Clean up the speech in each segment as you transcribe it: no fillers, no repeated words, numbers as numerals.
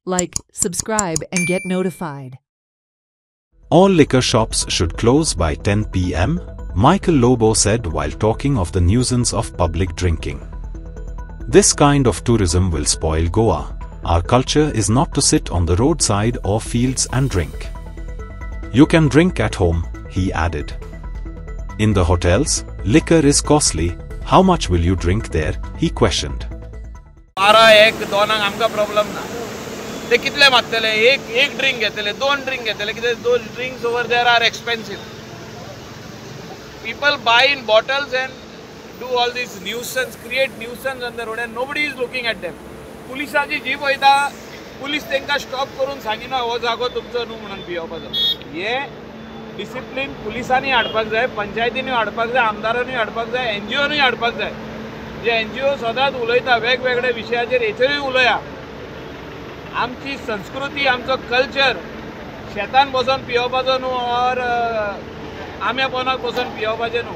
like, subscribe, and get notified. All liquor shops should close by 10 p.m., Michael Lobo said while talking of the nuisance of public drinking. This kind of tourism will spoil Goa. Our culture is not to sit on the roadside or fields and drink. You can drink at home, he added. In the hotels, liquor is costly. How much will you drink there? He questioned. 12-1 आमका problem ना. ते कितले मागतले? एक drink घेतले, 2 drink घेतले, कित्याक those drinks over there are expensive. People buy in bottles and do all this nuisance, create nuisance on the road, and nobody is looking at them. पुलिसाची जीप वयता, पुलिस तेंका स्टॉप करून सांगिना हो जागो तुमचो न्हू म्हणून पियोपाचो. हे डिसिप्लिन पुलिसांनी हाडपाक जाय, पंचायतींनी हाडपाक जाय, आमदारांनी हाडपाक जाय, एनजीओनी हाडपाक जाय. जे एनजीओ सदांच उलयता वेगवेगळ्या विशयाचेर, हेचेरूय उलया. आमची संस्कृती, आमचो कल्चर शेतान बसून पियोपाचो न्हू और आम्या पोनाक बसून पियोपाचें न्हू.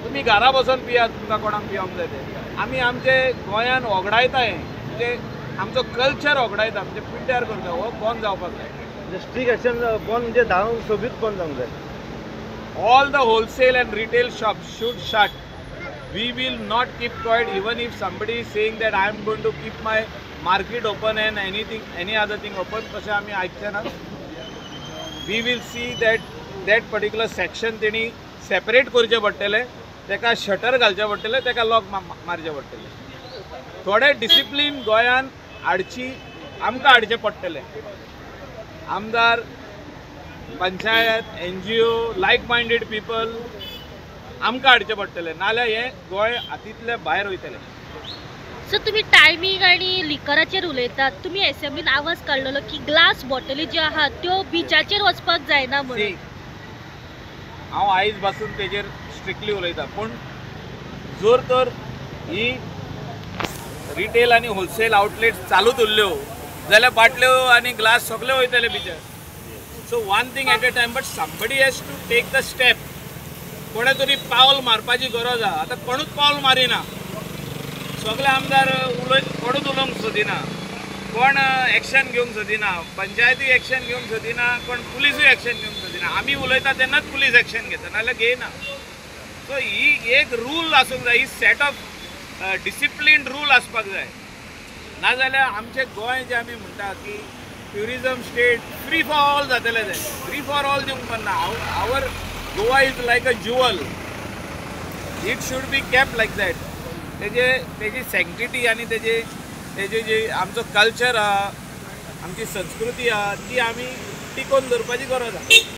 तुमी घरा बसून पियात, तुमकां कोणाक पियोंक जाय ते. आमी आमचे गोंयान वगडायता हें, म्हणजे आमचो कल्चर वगडायता, म्हणजे पिड्ड्यार करता. हो बंद जावपाक जाय. स्ट्रिक्ट एक्शन बंद म्हणजे धांवून सोबीत बंद जावंक जाय. All the wholesale and retail shops should shut. We will not keep quiet even if somebody is saying that I am going to keep my market open and any other thing open. तशें आमी आयकचे ना. We will see that particular section तेणी separate करचे पडटले, तेका shutter घालचे पडटले, तेका लॉक मारचे पडटले. थोडे डिसिप्लीन गोंयान हाडची, आमकां हाडचे पडटले. आमदार, पंचायत, एनजीओ, लायक मायंडेड पीपल आमकां हाडचे पडटले, नाल्यार हें गोंय हातींतले भायर वयतलें. सो तुम्ही टायमिंग आणि लिकराचेर उलयतात. तुम्ही असेंब्लीन आवाज काडलेलो की ग्लास बॉटली ज्यो आहात त्यो बिचाचेर वचपाक जायना म्हणून. हांव आयज पासून तेजेर स्ट्रिक्टली उलयता, पूण जर तर ही रिटेल आनी होलसेल आउटलेट्स चालूच उरल्यो जाल्यार बाटल्यो आनी ग्लास सगळे वयतले बिचार. So one thing at a time, but somebody has to take the step. कोणे तरी पावल मारपाची गरज आहा. आतां कोणूच पावल मारिना. सगळे आमदार कोणूच उलोवंक सोदिना, कोण एक्शन घेवंक सोदिना, पंचायती एक्शन घेवंक सोदिना, कोण पुलिसूय एक्शन घेवंक सोदिना. आमी उलयता तेन्नाच पुलीस एक्शन घेता, नाल्यार घेयना. सो ही एक रूल आसूंक जाय, ही सेट ऑफ डिसिप्लिन रूल आसपाक जाय. नाजाल्यार आमचें गोंय जें आमी म्हणटा की tourism state free for all जातलें जाय. फ्री फॉर ऑल दिवंक पडना. Our Goa is like a jewel. It should be kept like that. तेजी सॅंक्टिटी आनी तेजे जे आमचो कल्चर आहा, आमची संस्कृती आहा, ती आमी टिकोवन दवरपाची गरज आहा.